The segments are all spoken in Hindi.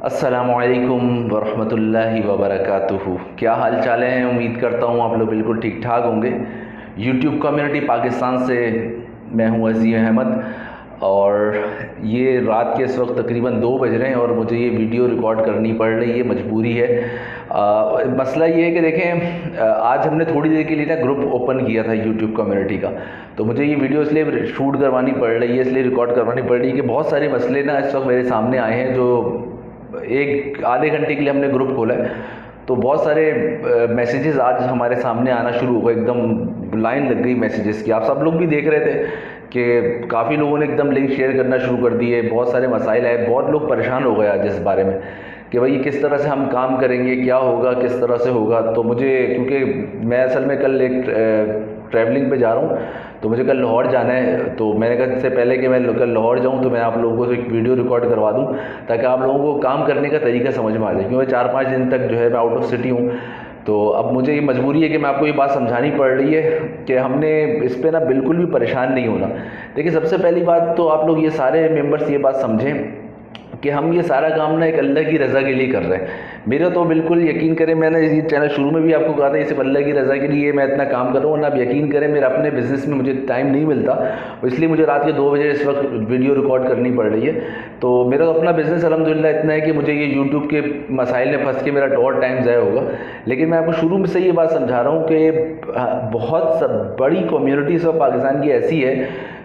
अस्सलामुअलैकुम वरहमतुल्लाहि वबरकातुहू। क्या हाल चाल है? उम्मीद करता हूँ आप लोग बिल्कुल ठीक ठाक होंगे। यूट्यूब कम्युनिटी पाकिस्तान से मैं हूँ अज़ीम अहमद और ये रात के इस वक्त तकरीबन 2 बज रहे हैं और मुझे ये वीडियो रिकॉर्ड करनी पड़ रही है, मजबूरी है। मसला ये है कि देखें, आज हमने थोड़ी देर के लिए ना ग्रुप ओपन किया था यूट्यूब कम्युनिटी का, तो मुझे ये वीडियो इसलिए शूट करवानी पड़ रही है, इसलिए रिकॉर्ड करवानी पड़ रही है कि बहुत सारे मसले ना इस वक्त मेरे सामने आए हैं। जो एक आधे घंटे के लिए हमने ग्रुप खोला है तो बहुत सारे मैसेजेस आज हमारे सामने आना शुरू हो गए, एकदम लाइन लग गई मैसेजेस की। आप सब लोग भी देख रहे थे कि काफ़ी लोगों ने एकदम लिंक शेयर करना शुरू कर दिए, बहुत सारे मसाइल आए, बहुत लोग परेशान हो गए आज इस बारे में कि भाई किस तरह से हम काम करेंगे, क्या होगा, किस तरह से होगा। तो मुझे, क्योंकि मैं असल में कल एक ट्रैवलिंग पे जा रहा हूँ, तो मुझे कल लाहौर जाना है, तो मैंने कहा इससे पहले कि मैं कल लाहौर जाऊँ तो मैं आप लोगों को एक वीडियो रिकॉर्ड करवा दूँ ताकि आप लोगों को काम करने का तरीका समझ में आ जाए, क्योंकि 4-5 दिन तक जो है मैं आउट ऑफ सिटी हूँ। तो अब मुझे ये मजबूरी है कि मैं आपको ये बात समझानी पड़ रही है कि हमने इस पे ना बिल्कुल भी परेशान नहीं होना। देखिए, सबसे पहली बात तो आप लोग ये सारे मेंबर्स ये बात समझें कि हम ये सारा काम ना एक अल्लाह की रज़ा के लिए कर रहे हैं। मेरा तो बिल्कुल यकीन करें, मैंने ये चैनल शुरू में भी आपको कहा था, ये सिर्फ अल्लाह की रज़ा के लिए मैं इतना काम कर रहा हूँ। ना आप यकीन करें, मेरे अपने बिज़नेस में मुझे टाइम नहीं मिलता, इसलिए मुझे रात के 2 बजे इस वक्त वीडियो रिकॉर्ड करनी पड़ रही है। तो मेरा तो अपना बिज़नेस अल्हम्दुलिल्लाह इतना है कि मुझे ये यूट्यूब के मसाइल में फंस के मेरा और टाइम ज़ाया होगा। लेकिन मैं आपको शुरू में से ये बात समझा रहा हूँ कि बहुत बड़ी कम्युनिटी सब पाकिस्तान की ऐसी है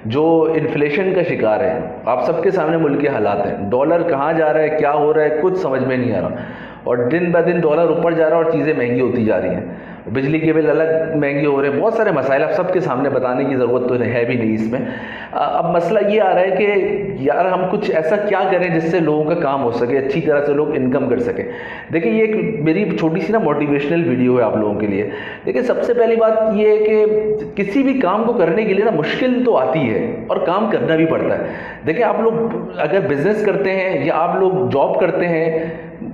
जो इन्फ्लेशन का शिकार है। आप सबके सामने मुल्क के हालात हैं, डॉलर कहाँ जा रहा है, क्या हो रहा है, कुछ समझ में नहीं आ रहा, और दिन ब दिन डॉलर ऊपर जा रहा है और चीज़ें महंगी होती जा रही हैं। बिजली के बिल अलग महंगे हो रहे हैं, बहुत सारे मसाइल आप सबके सामने बताने की ज़रूरत तो है भी नहीं इसमें। अब मसला ये आ रहा है कि यार हम कुछ ऐसा क्या करें जिससे लोगों का काम हो सके, अच्छी तरह से लोग इनकम कर सकें। देखिए, ये एक मेरी छोटी सी ना मोटिवेशनल वीडियो है आप लोगों के लिए। देखिए, सबसे पहली बात ये है कि किसी भी काम को करने के लिए ना मुश्किल तो आती है और काम करना भी पड़ता है। देखिए, आप लोग अगर बिज़नेस करते हैं या आप लोग जॉब करते हैं,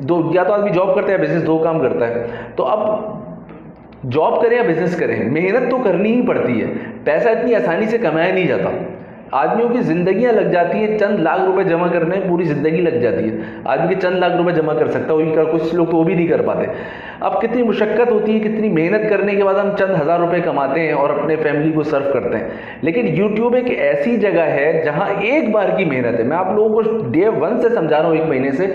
दो, या तो आदमी जॉब करता है, बिज़नेस, 2 काम करता है, तो अब जॉब करें या बिजनेस करें, मेहनत तो करनी ही पड़ती है। पैसा इतनी आसानी से कमाया नहीं जाता। आदमियों की ज़िंदगियां लग जाती हैं, चंद लाख रुपए जमा करने में पूरी ज़िंदगी लग जाती है। आदमी के चंद लाख रुपए जमा कर सकता है, कुछ लोग तो वो भी नहीं कर पाते। अब कितनी मुशक्क़त होती है, कितनी मेहनत करने के बाद हम चंद हज़ार रुपए कमाते हैं और अपने फैमिली को सर्व करते हैं। लेकिन यूट्यूब एक ऐसी जगह है जहाँ एक बार की मेहनत है। मैं आप लोगों को डे 1 से समझा रहा हूँ, 1 महीने से।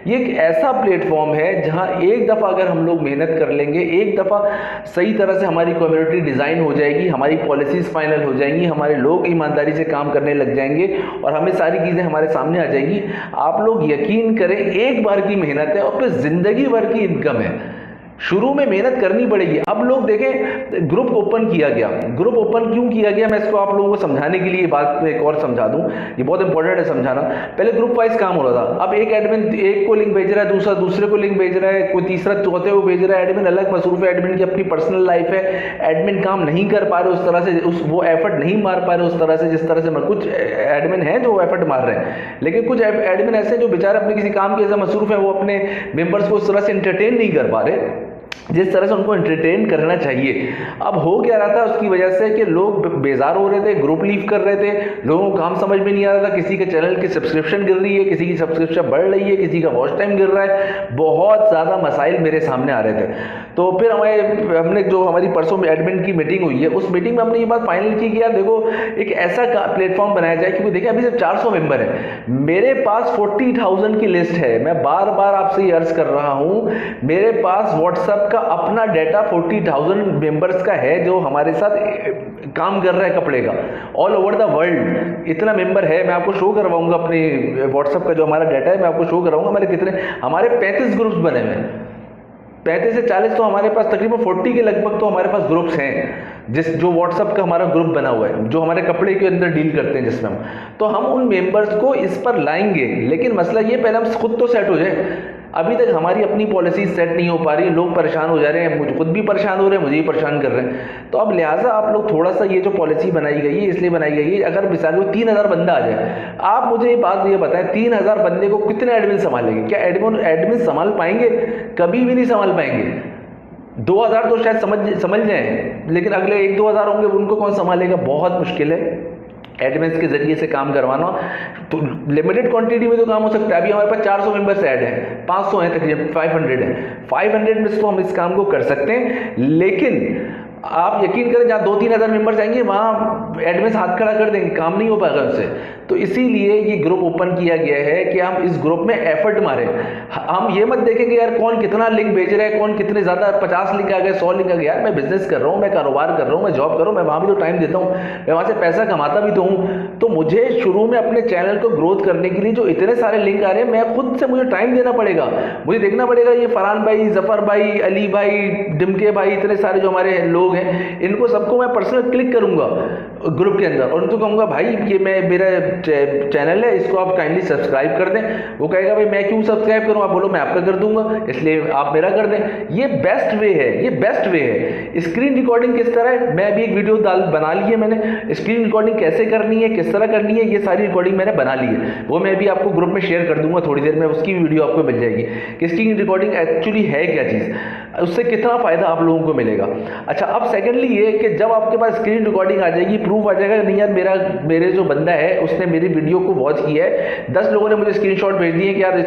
ये एक ऐसा प्लेटफॉर्म है जहाँ एक दफ़ा अगर हम लोग मेहनत कर लेंगे, एक दफ़ा सही तरह से हमारी कम्युनिटी डिज़ाइन हो जाएगी, हमारी पॉलिसीज़ फाइनल हो जाएंगी, हमारे लोग ईमानदारी से काम करने लग जाएंगे और हमें सारी चीज़ें हमारे सामने आ जाएगी। आप लोग यकीन करें, एक बार की मेहनत है और फिर ज़िंदगी भर की इनकम है। शुरू में मेहनत करनी पड़ेगी। अब लोग देखें, ग्रुप ओपन किया गया। ग्रुप ओपन क्यों किया गया, मैं इसको आप लोगों को समझाने के लिए बात एक और समझा दूं, ये बहुत इंपॉर्टेंट है समझाना। पहले ग्रुप वाइज काम हो रहा था, अब एक एडमिन एक को लिंक भेज रहा है, दूसरा दूसरे को लिंक भेज रहा है, कोई तीसरा चौथे को भेज रहा है। एडमिन अलग मसरूफ है, एडमिन की अपनी पर्सनल लाइफ है, एडमिन काम नहीं कर पा रहे उस तरह से, वो एफर्ट नहीं मार पा रहे उस तरह से जिस तरह से कुछ एडमिन हैं जो एफर्ट मार रहे हैं। लेकिन कुछ एडमिन ऐसे जो बेचारे अपने किसी काम के ऐसा मसरूफ है, वो अपने मेंबर्स को उस तरह से एंटरटेन नहीं कर पा रहे जिस तरह से उनको एंटरटेन करना चाहिए। अब हो क्या रहा था, उसकी वजह से कि लोग बेजार हो रहे थे, ग्रुप लीव कर रहे थे, लोगों को काम समझ में नहीं आ रहा था। किसी के चैनल की सब्सक्रिप्शन गिर रही है, किसी की सब्सक्रिप्शन बढ़ रही है, किसी का वॉच टाइम गिर रहा है, बहुत ज़्यादा मसाइल मेरे सामने आ रहे थे। तो फिर हमने जो हमारी परसों में एडमिन की मीटिंग हुई है, उस मीटिंग में हमने ये बात फाइनल की कि यार देखो, एक ऐसा प्लेटफॉर्म बनाया जाए, क्योंकि देखिए अभी सिर्फ 400 मेंबर है, मेरे पास 40,000 की लिस्ट है। मैं बार बार आपसे ये अर्ज कर रहा हूँ, मेरे पास व्हाट्सएप का अपना डाटा 40,000 मेंबर्स का है जो हमारे साथ काम कर रहा है कपड़े का, ऑल ओवर द वर्ल्ड इतना मेंबर है। मैं आपको शो करवाऊंगा अपने व्हाट्सएप का जो हमारा डाटा है, मैं आपको शो कराऊंगा हमारे 35 ग्रुप्स बने हुए हैं, 35 से 40। तो हमारे पास तकरीबन 40 के लगभग तो हमारे पास ग्रुप्स हैं, जो व्हाट्सएप का हमारा ग्रुप बना हुआ है, जो हमारे कपड़े के अंदर डील करते हैं जिसमें हम उन मेंबर्स को इस पर लाएंगे। लेकिन मसला ये, पहले हम खुद तो सेट हो जाए। अभी तक हमारी अपनी पॉलिसी सेट नहीं हो पा रही, लोग परेशान हो जा रहे हैं, मुझे खुद भी परेशान हो रहे हैं, मुझे ही परेशान कर रहे हैं। तो अब लिहाजा आप लोग थोड़ा सा, ये जो पॉलिसी बनाई गई है इसलिए बनाई गई है, अगर मिसाल को 3,000 बंदा आ जाए, आप मुझे ये बताएं 3,000 बंदे को कितने एडमिन संभालेंगे? क्या एडमिन संभाल पाएंगे? कभी भी नहीं संभाल पाएंगे। 2,000 तो शायद समझ जाएं, लेकिन अगले 1-2 हज़ार होंगे, उनको कौन संभालेगा? बहुत मुश्किल है। एडमिन्स के जरिए से काम करवाना, तो लिमिटेड क्वांटिटी में तो काम हो सकता है। अभी हमारे पास 400 मेंबर्स ऐड हैं, 500 हैं तकरीबन, 500 हैं, 500 में तो हम इस काम को कर सकते हैं। लेकिन आप यकीन करें, जहाँ 2-3 हज़ार मेंबर्स आएंगे वहाँ एडमिन्स हाथ खड़ा कर देंगे, काम नहीं हो पाएगा उससे। तो इसीलिए ये ग्रुप ओपन किया गया है कि हम इस ग्रुप में एफर्ट मारें। हम ये मत देखेंगे यार कौन कितना लिंक भेज रहा है, कौन कितने ज़्यादा 50 लिंक आ गए, 100 लिंक आ गया। यार मैं बिजनेस कर रहा हूँ, मैं कारोबार कर रहा हूँ, मैं जॉब कर रहा हूँ, मैं वहाँ भी तो टाइम देता हूँ, मैं वहाँ से पैसा कमाता भी तो हूँ। तो मुझे शुरू में अपने चैनल को ग्रोथ करने के लिए जो इतने सारे लिंक आ रहे हैं, मैं खुद से मुझे टाइम देना पड़ेगा, मुझे देखना पड़ेगा ये फरहान भाई, जफर भाई, अली भाई, डिमके भाई, इतने सारे जो हमारे लोग हैं, इनको सबको मैं पर्सनल क्लिक करूंगा ग्रुप के अंदर और उनको कहूँगा भाई ये मेरा चैनल है, इसको आप काइंडली सब्सक्राइब कर दें। वो कहेगा भाई मैं क्यों सब्सक्राइब करूँ, आप बोलो मैं आपका कर दूंगा, इसलिए आप मेरा कर दें। ये बेस्ट वे है, ये बेस्ट वे है। स्क्रीन रिकॉर्डिंग किस तरह है, मैं अभी एक वीडियो बना ली है मैंने, स्क्रीन रिकॉर्डिंग कैसे करनी है, किस तरह करनी है, ये सारी रिकॉर्डिंग मैंने बना ली है। वो मैं भी आपको ग्रुप में शेयर कर दूंगा थोड़ी देर में, उसकी वीडियो आपको मिल जाएगी कि स्क्रीन रिकॉर्डिंग एक्चुअली है क्या चीज़, उससे कितना फ़ायदा आप लोगों को मिलेगा। अच्छा, अब सेकेंडली ये कि जब आपके पास स्क्रीन रिकॉर्डिंग आ जाएगी, प्रूफ आ जाएगा नहीं यार मेरे जो बंदा है उसने मेरी वीडियो को वॉच किया है, 10 लोगों ने मुझे स्क्रीनशॉट भेज दिए कि यार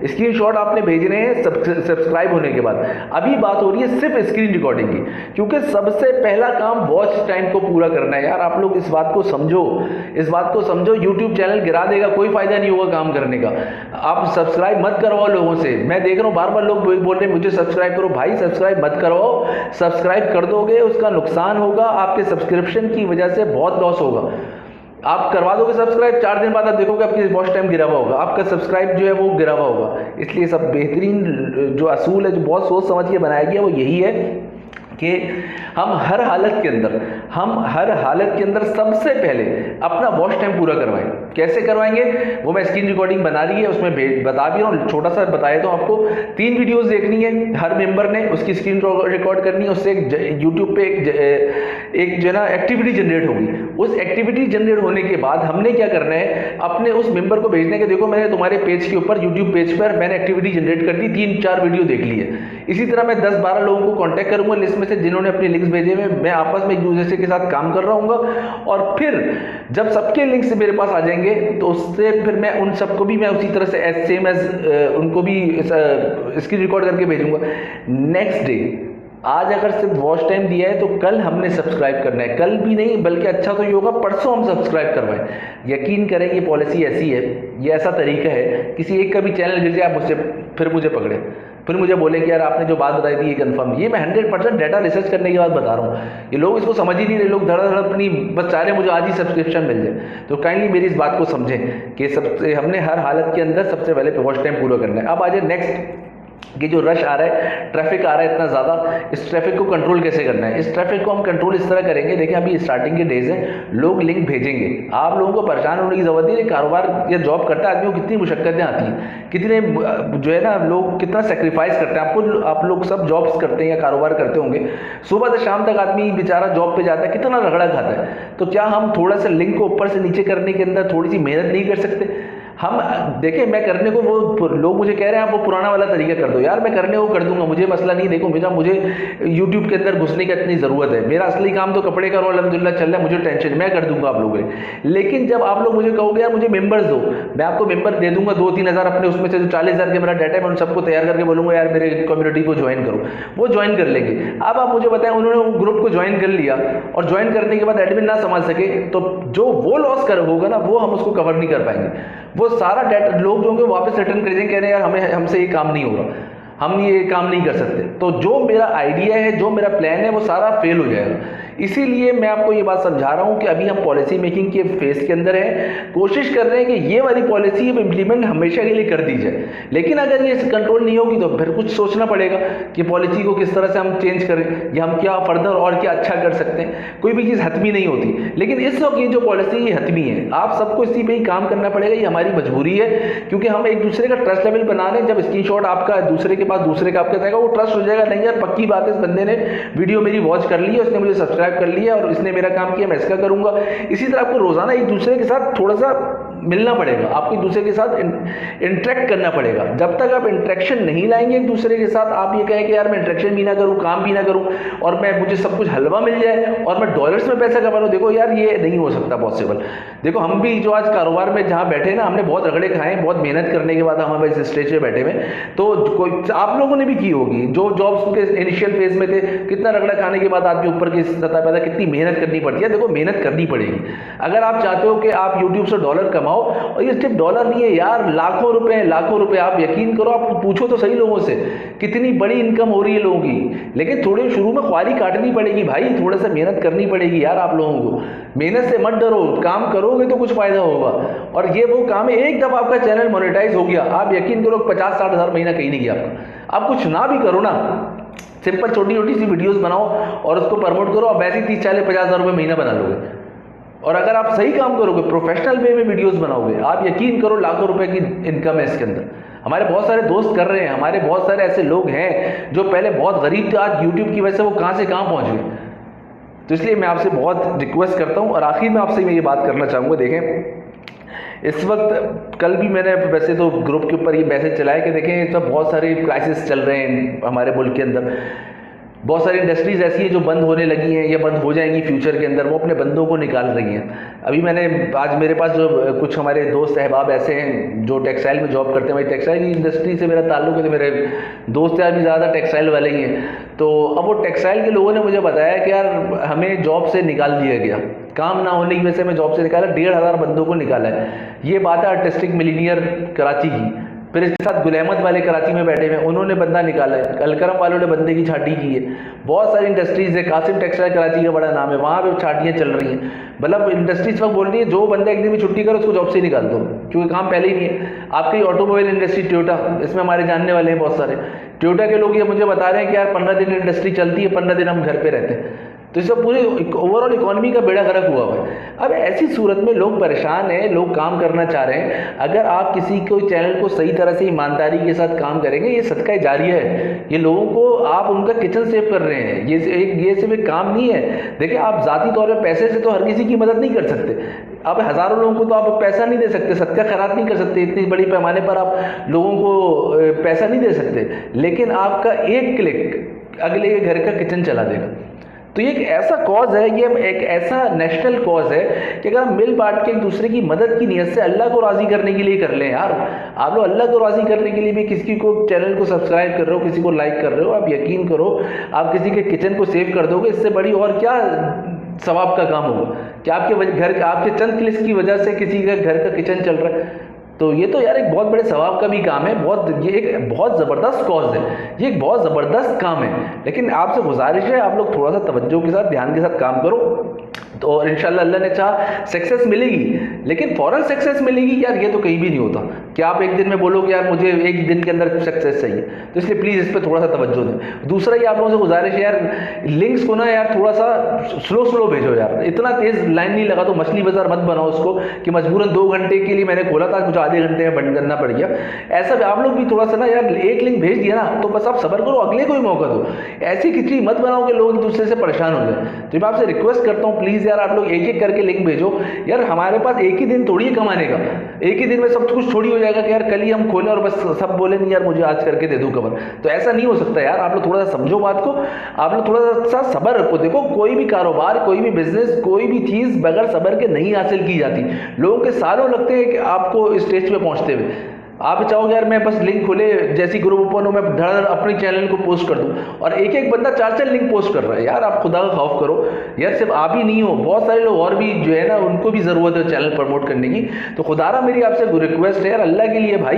स्क्रीनशॉट आपने भेजने हैं सब्सक्राइब होने के बाद। अभी बात हो रही है सिर्फ स्क्रीन रिकॉर्डिंग की, क्योंकि सबसे पहला काम वॉच टाइम को पूरा करना है। यार आप लोग इस बात को समझो, यूट्यूब चैनल गिरा देगा, कोई फायदा नहीं होगा काम करने का। आप सब्सक्राइब मत करवाओ लोगों से, मैं देख रहा हूँ बार बार लोग बोल रहे हैं मुझे सब्सक्राइब करो। भाई सब्सक्राइब मत करवाओ, सब्सक्राइब कर दोगे उसका नुकसान होगा, आपके सब्सक्रिप्शन की वजह से बहुत लॉस होगा। आप करवा दोगे सब्सक्राइब, 4 दिन बाद आप देखोगे आपकी वॉच टाइम गिरा हुआ होगा, आपका सब्सक्राइब जो है वो गिरा हुआ होगा। इसलिए सब बेहतरीन जो असूल है, जो बहुत सोच समझ के बनाया गया, वो यही है कि हम हर हालत के अंदर सबसे पहले अपना वॉच टाइम पूरा करवाएं। कैसे करवाएंगे वो मैं स्क्रीन रिकॉर्डिंग बना रही है, उसमें बता भी रहा हूँ, छोटा सा बताया तो आपको। 3 वीडियोस देखनी है हर मेंबर ने, उसकी स्क्रीन रिकॉर्ड करनी है, उससे यूट्यूब पे एक जो है ना एक्टिविटी जनरेट होगी। उस एक्टिविटी जनरेट होने के बाद हमने क्या करना है, अपने उस मेंबर को भेजने के देखो मैंने तुम्हारे पेज के ऊपर, यूट्यूब पेज पर मैंने एक्टिविटी जनरेट कर दी, 3-4 वीडियो देख ली है। इसी तरह मैं 10-12 लोगों को कॉन्टैक्ट करूंगा लिस्ट में से जिन्होंने अपने लिंक्स भेजे हुए, मैं आपस में एक दूसरे के साथ काम कर रहा हूँ। और फिर जब सबके लिंक्स मेरे पास आ जाएंगे तो उससे फिर मैं उन सबको भी मैं उसी तरह से सेम एज उनको भी स्क्रीन रिकॉर्ड करके भेजूंगा। नेक्स्ट डे, आज अगर सिर्फ वॉच टाइम दिया है तो कल हमने सब्सक्राइब करना है, कल भी नहीं बल्कि अच्छा तो ये होगा परसों हम सब्सक्राइब करवाएं। यकीन करें ये पॉलिसी ऐसी है, ये ऐसा तरीका है, किसी एक का भी चैनल गिर जाए आप मुझे पकड़े, फिर मुझे बोले कि यार आपने जो बात बताई थी ये कंफर्म। ये मैं 100% डाटा रिसर्च करने के बाद बता रहा हूँ। ये लोग इसको समझ ही नहीं रहे, लोग धड़ाधड़ अपनी बस चाह रहे मुझे आज ही सब्सक्रिप्शन मिल जाए। तो काइंडली मेरी इस बात को समझें कि सबसे हमने हर हालत के अंदर सबसे पहले वॉच टाइम पूरा करना है। अब आ जाए नेक्स्ट कि जो रश आ रहा है, ट्रैफिक आ रहा है इतना ज़्यादा, इस ट्रैफिक को कंट्रोल कैसे करना है। इस ट्रैफिक को हम कंट्रोल इस तरह करेंगे, देखिए अभी स्टार्टिंग के डेज हैं, लोग लिंक भेजेंगे, आप लोगों को परेशान होने की ज़रूरत नहीं है। कारोबार या जॉब करता है आदमी को कितनी मुशक्क़तें आती हैं, कितने जो है ना लोग कितना सेक्रीफाइस करते हैं। आप लोग सब जॉब्स करते हैं या कारोबार करते होंगे, सुबह से शाम तक आदमी बेचारा जॉब पर जाता है, कितना रगड़ा खाता है। तो क्या हम थोड़ा सा लिंक को ऊपर से नीचे करने के अंदर थोड़ी सी मेहनत नहीं कर सकते? हम देखें, मैं करने को वो लोग मुझे कह रहे हैं आप वो पुराना वाला तरीका कर दो। यार मैं करने को कर दूंगा, मुझे मसला नहीं। देखो मुझे यूट्यूब के अंदर घुसने की इतनी ज़रूरत है, मेरा असली काम तो कपड़े का अल्हम्दुलिल्लाह चल रहा है, मुझे टेंशन, मैं कर दूंगा आप लोगों के। लेकिन जब आप लोग मुझे कहोगे यार मुझे मेंबर्स दो, मैं आपको मेंबर दे दूंगा 2-3 हज़ार, अपने उसमें से जो 40,000 के मेरा डाटा है मैं उन सबको तैयार करके बोलूँगा यार मेरे कम्युनिटी को ज्वाइन करो, वो ज्वाइन कर लेंगे। अब आप मुझे बताएं, उन्होंने वो ग्रुप को ज्वाइन कर लिया और ज्वाइन करने के बाद एडमिन ना संभाल सके तो जो वो लॉस होगा ना वो हम उसको कवर नहीं कर पाएंगे। वो सारा डाटा लोग जो होंगे वापस रिटर्न कर देंगे, कह रहे हैं यार हमसे ये काम नहीं होगा, हम ये काम नहीं कर सकते। तो जो मेरा आइडिया है, जो मेरा प्लान है, वो सारा फेल हो जाएगा। इसीलिए मैं आपको ये बात समझा रहा हूँ कि अभी हम पॉलिसी मेकिंग के फेज के अंदर हैं, कोशिश कर रहे हैं कि ये वाली पॉलिसी अब इम्प्लीमेंट हमेशा के लिए कर दी जाए। लेकिन अगर ये कंट्रोल नहीं होगी तो फिर कुछ सोचना पड़ेगा कि पॉलिसी को किस तरह से हम चेंज करें या हम क्या फर्दर और क्या अच्छा कर सकते हैं। कोई भी चीज़ हतमी नहीं होती, लेकिन इस वक्त ये जो पॉलिसी ये हतमी है, आप सबको इसी पर ही काम करना पड़ेगा, ये हमारी मजबूरी है। क्योंकि हम एक दूसरे का ट्रस्ट लेवल बना रहे हैं। जब स्क्रीनशॉट आपका दूसरे के पास दूसरे का आपके जाएगा, वो ट्रस्ट हो जाएगा, नहीं यार पक्की बात है, इस बंदे ने वीडियो मेरी वॉच कर ली है, उसने मुझे सब्सक्राइब कर लिया और इसने मेरा काम किया, मैं इसका करूंगा। इसी तरह आपको रोजाना एक दूसरे के साथ थोड़ा सा मिलना पड़ेगा, आपको एक दूसरे के साथ इंटरेक्ट करना पड़ेगा। जब तक आप इंटरेक्शन नहीं लाएंगे एक दूसरे के साथ, आप ये कहें कि यार मैं इंटरेक्शन भी ना करूँ, काम भी ना करूँ और मैं मुझे सब कुछ हलवा मिल जाए और मैं डॉलर्स में पैसा कमा लूँ, देखो यार ये नहीं हो सकता पॉसिबल। देखो हम भी जो आज कारोबार में जहाँ बैठे ना, हमने बहुत रगड़े खाए, बहुत मेहनत करने के बाद हम इस स्टेज पे बैठे हुए, तो कोई आप लोगों ने भी की होगी जो जॉब्स के इनिशियल फेज में थे, कितना रगड़ा खाने के बाद आदमी ऊपर की सतह पे था, कितनी मेहनत करनी पड़ती है। देखो मेहनत करनी पड़ेगी अगर आप चाहते हो कि आप यूट्यूब से डॉलर कमाओ, और ये सिर्फ डॉलर नहीं है यार, लाखों रुपए हैं, लाखों रुपए। आप यकीन करो, आप पूछो तो सही लोगों से कितनी बड़ी इनकम हो रही है लोगों की, लेकिन थोड़ी शुरू में ख्वारी काटनी पड़ेगी भाई, थोड़ा सा मेहनत करनी पड़ेगी यार आप लोगों को। मेहनत से मत डरो, काम करोगे तो कुछ फायदा होगा। और ये वो काम है, एक दफा आपका चैनल मोनेटाइज हो गया, आप यकीन करो 50-60 हज़ार महीना कहीं नहीं गया आपका। आप कुछ ना भी करो ना, सिंपल छोटी छोटी सी वीडियोस बनाओ और उसको प्रमोट करो, आप वैसे ही 30-40-50 हज़ार रुपये महीना बना लोगे। और अगर आप सही काम करोगे, प्रोफेशनल वे में वीडियोस बनाओगे, आप यकीन करो लाखों रुपए की इनकम है इसके अंदर। हमारे बहुत सारे दोस्त कर रहे हैं, हमारे बहुत सारे ऐसे लोग हैं जो पहले बहुत गरीब थे, आज यूट्यूब की वजह से वो कहाँ से कहाँ पहुँच गए। तो इसलिए मैं आपसे बहुत रिक्वेस्ट करता हूँ, और आखिर में आपसे मैं ये बात करना चाहूँगा, देखें इस वक्त, कल भी मैंने वैसे तो ग्रुप के ऊपर ये मैसेज चलाया कि देखें इस वक्त बहुत सारे क्राइसिस चल रहे हैं हमारे मुल्क के अंदर। बहुत सारी इंडस्ट्रीज़ ऐसी हैं जो बंद होने लगी हैं या बंद हो जाएंगी फ्यूचर के अंदर, वो अपने बंदों को निकाल रही हैं। अभी मैंने आज मेरे पास जो कुछ हमारे दोस्त अहबाब ऐसे हैं जो टेक्सटाइल में जॉब करते हैं, भाई टेक्सटाइल की इंडस्ट्री से मेरा ताल्लुक है, तो मेरे दोस्त यार भी ज़्यादा टेक्सटाइल वाले ही हैं। तो अब वो टेक्सटाइल के लोगों ने मुझे बताया कि यार हमें जॉब से निकाल दिया गया, काम ना होने की वजह से हमें जॉब से निकाला, 1,500 बंदों को निकाला है। ये बात है आर्टिस्टिक मिलीनियर कराची की। फिर इसके साथ गुल अहमद वाले कराची में बैठे हुए, उन्होंने बंदा निकाला है, अलकरम वालों ने बंदे की छाटी की है। बहुत सारी इंडस्ट्रीज है, कासिम टेक्सटाइल कराची का बड़ा नाम है, वहाँ पे छाटियाँ चल रही हैं। मतलब इंडस्ट्रीज वक्त बोल रही है जो बंदा एक दिन में छुट्टी करो उसको जॉब से निकाल दो, क्योंकि काम पहले ही नहीं है। आपकी ऑटोमोबाइल इंडस्ट्री टोयोटा, इसमें हमारे जानने वाले हैं बहुत सारे टोयोटा के लोग, ये मुझे बता रहे हैं कि यार 15 दिन इंडस्ट्री चलती है, 15 दिन हम घर पर रहते हैं। तो इससे पूरी ओवरऑल इकोनॉमी का बेड़ा गर्क हुआ है। अब ऐसी सूरत में लोग परेशान हैं, लोग काम करना चाह रहे हैं। अगर आप किसी को चैनल को सही तरह से ईमानदारी के साथ काम करेंगे, ये सदका जारिया है, ये लोगों को आप उनका किचन सेव कर रहे हैं, ये सिर्फ एक काम नहीं है। देखिए आप ज़ाती तौर पर पैसे से तो हर किसी की मदद नहीं कर सकते, आप हज़ारों लोगों को तो आप पैसा नहीं दे सकते, सदका खैरात नहीं कर सकते, इतनी बड़ी पैमाने पर आप लोगों को पैसा नहीं दे सकते, लेकिन आपका एक क्लिक अगले के घर का किचन चला देगा। तो ये एक ऐसा कॉज है, ये एक ऐसा नेशनल कॉज है कि अगर हम मिल बांट के एक दूसरे की मदद की नीयत से अल्लाह को राज़ी करने के लिए कर लें यार। आप लोग अल्लाह को राज़ी करने के लिए भी किसी को चैनल को सब्सक्राइब कर रहे हो, किसी को लाइक कर रहे हो, आप यकीन करो आप किसी के किचन को सेव कर दोगे, इससे बड़ी और क्या सवाब का काम होगा कि आपके घर, आपके चंद क्लिक्स की वजह से किसी का घर का किचन चल रहा है। तो ये तो यार एक बहुत बड़े सवाब का भी काम है, ये एक बहुत ज़बरदस्त कॉज है, ये एक बहुत ज़बरदस्त काम है। लेकिन आपसे गुजारिश है आप लोग थोड़ा सा तवज्जो के साथ, ध्यान के साथ काम करो, तो इंशाल्लाह अल्लाह ने चाहा सक्सेस मिलेगी। लेकिन फ़ौरन सक्सेस मिलेगी यार, ये तो कहीं भी नहीं होता कि आप एक दिन में बोलोगे यार मुझे एक दिन के अंदर सक्सेस चाहिए। तो इसलिए प्लीज़ इस पर थोड़ा सा तवज्जो दें। दूसरा ये आप लोगों से गुजारिश है यार, लिंक्स को ना यार थोड़ा सा स्लो भेजो यार, इतना तेज़ लाइन नहीं लगा तो मछली बाजार मत बनाओ उसको कि मजबूरन 2 घंटे के लिए मैंने खोला था, मुझे आधे घंटे में बंद करना पड़ गया। ऐसा आप लोग भी थोड़ा सा ना यार, एक लिंक भेज दिया ना तो बस आप सब्र करो, अगले को ही मौका दो। ऐसी खिचड़ी मत बनाओ कि लोग एक दूसरे से परेशान हो जाए। तो मैं आपसे रिक्वेस्ट करता हूँ प्लीज़ यार आप लोग एक एक करके लिंक भेजो यार। हमारे पास एक ही दिन थोड़ी है कमाने का, एक ही दिन में सब कुछ थोड़ी हो जाएगा कि यार कल ही हम खोलें और बस सब बोले नहीं यार मुझे आज करके दे दूँ कवर। तो ऐसा नहीं हो सकता यार, आप लोग थोड़ा सा समझो बात को, आप लोग थोड़ा सा सब्र रखो। देखो कोई भी कारोबार, कोई भी बिजनेस, कोई भी चीज़ बगैर सब्र के नहीं हासिल की जाती। लोगों के सालों लगते हैं कि आपको स्टेज पे पहुंचते हुए। आप चाहोगे यार मैं बस लिंक खोले जैसी ग्रुप ओपन हो मैं धड़ अपने चैनल को पोस्ट कर दूं, और एक एक बंदा 4-4 लिंक पोस्ट कर रहा है। यार आप खुदा का खौफ करो यार, सिर्फ आप ही नहीं हो, बहुत सारे लोग और भी जो है ना उनको भी ज़रूरत है चैनल प्रमोट करने की। तो खुदारा मेरी आपसे रिक्वेस्ट है यार, अल्लाह के लिए भाई,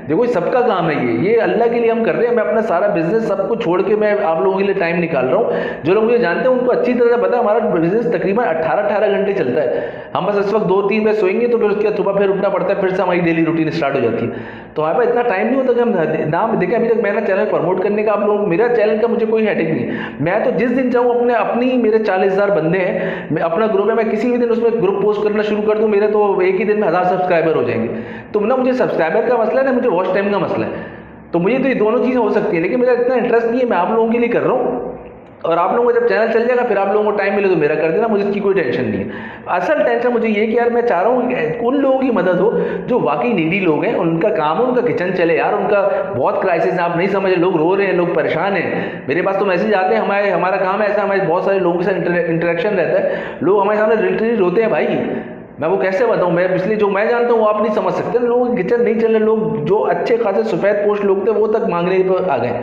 देखो सबका काम है ये अल्लाह के लिए हम कर रहे हैं। मैं अपना सारा बिजनेस सब कुछ छोड़ के मैं आप लोगों के लिए टाइम निकाल रहा हूँ। जो लोग मुझे जानते हैं उनको अच्छी तरह से पता है हमारा बिजनेस तकरीबन 18 घंटे चलता है। हम बस इस वक्त 2-3 बजे सोएंगे तो फिर उसके बाद सुबह फिर उठना पड़ता है, फिर से हमारी डेली रूटीन स्टार्ट हो जाती है। तो हमारे पास इतना टाइम नहीं होता कि हम नाम देखें। अभी तक मैंने चैनल प्रमोट करने का, आप लोग मेरा चैनल का मुझे कोई हेडेक नहीं है। मैं तो जिस दिन चाहूँ अपनी मेरे 40,000 बंदे हैं, मैं अपना ग्रुप है, मैं किसी भी दिन उसमें ग्रुप पोस्ट करना शुरू कर दूँ, मेरे तो एक ही दिन में 1000 सब्सक्राइबर हो जाएंगे। तो ना मुझे सब्सक्राइबर का मसला है ना मुझे वॉच टाइम का मसला है। तो मुझे तो ये दोनों चीज़ें हो सकती है, लेकिन मेरा इतना इंटरेस्ट नहीं है, मैं आप लोगों के लिए कर रहा हूँ। और आप लोगों को जब चैनल चल जाएगा फिर आप लोगों को टाइम मिले तो मेरा कर देना, मुझे इसकी कोई टेंशन नहीं है। असल टेंशन मुझे ये कि यार मैं चाह रहा हूँ कि उन लोगों की मदद हो जो वाकई नीडी लोग हैं, उनका काम है, उनका किचन चले यार, उनका बहुत क्राइसिस है, आप नहीं समझ रहे, लोग रो रहे हैं, लोग परेशान हैं। मेरे पास तो मैसेज आते हैं, हमारा काम ऐसा, हमारे बहुत सारे लोगों के साथ इंटरेक्शन रहता है, लोग हमारे सामने लिटरली रोते हैं भाई। मैं वो कैसे बताऊं, मैं इसलिए जो मैं जानता हूँ वो आप नहीं समझ सकते। लोगों के किचन नहीं चल रहे, लोग जो अच्छे खासे सफ़ेद पोस्ट लोग थे वो तक मांगने पर आ गए।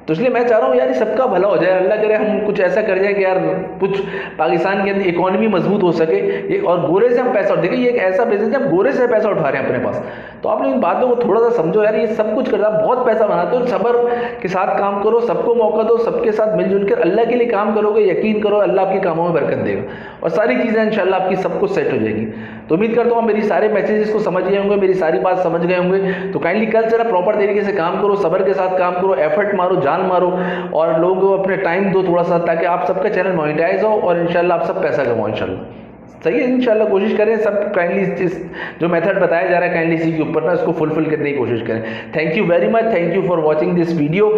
तो इसलिए मैं चाह रहा हूँ यार ये सबका भला हो जाए, अल्लाह करे हम कुछ ऐसा कर जाए कि यार कुछ पाकिस्तान की अंदर इकोनॉमी मजबूत हो सके। ये और गोरे से हम पैसा देखिए, ये एक ऐसा बिजनेस है, हम गोरे से पैसा उठा रहे हैं अपने पास। तो आप लोग इन बातों को थोड़ा सा समझो यार, ये सब कुछ करना बहुत पैसा बनाते हो, सब्र के साथ काम करो, सबको मौका दो, सबके साथ मिलजुल कर अल्लाह के लिए काम करोगे, यकीन करो अल्लाह आपके कामों में बरकत देगा और सारी चीज़ें इंशाल्लाह आपकी सब कुछ सेट हो जाएगी। तो उम्मीद करता हूँ मेरी सारे मैसेजेस को समझ गए होंगे, मेरी सारी बात समझ गए होंगे। तो काइंडली कल जरा प्रॉपर तरीके से काम करो, सब्र के साथ काम करो, एफर्ट मारो, जान मारो और लोगों को अपने टाइम दो थोड़ा सा, ताकि आप सबका चैनल मोनेटाइज हो और इंशाल्लाह आप सब पैसा कमाओ इंशाल्लाह। सही है, इंशाल्लाह कोशिश करें सब काइंडली इस जो मेथड बताया जा रहा है काइंडली इसी के ऊपर ना इसको फुलफिल करने की कोशिश करें। Thank you very much, thank you for watching this video.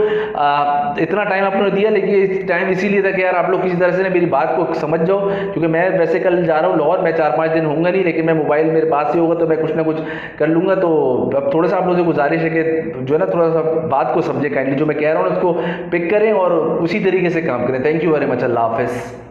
इतना टाइम आपने दिया, लेकिन टाइम इसीलिए था कि यार आप लोग किसी तरह से ना मेरी बात को समझ जाओ, क्योंकि मैं वैसे कल जा रहा हूँ लाहौर, मैं 4-5 दिन होऊंगा नहीं, लेकिन मैं मोबाइल मेरे पास ही होगा तो मैं कुछ ना कुछ कर लूँगा। तो अब थोड़ा सा आप लोगों से गुजारिश है कि जो है ना थोड़ा सा बात को समझे, काइंडली जो मैं कह रहा हूँ उसको पिक करें और उसी तरीके से काम करें। थैंक यू वेरी मच, अल्लाह हाफिज़।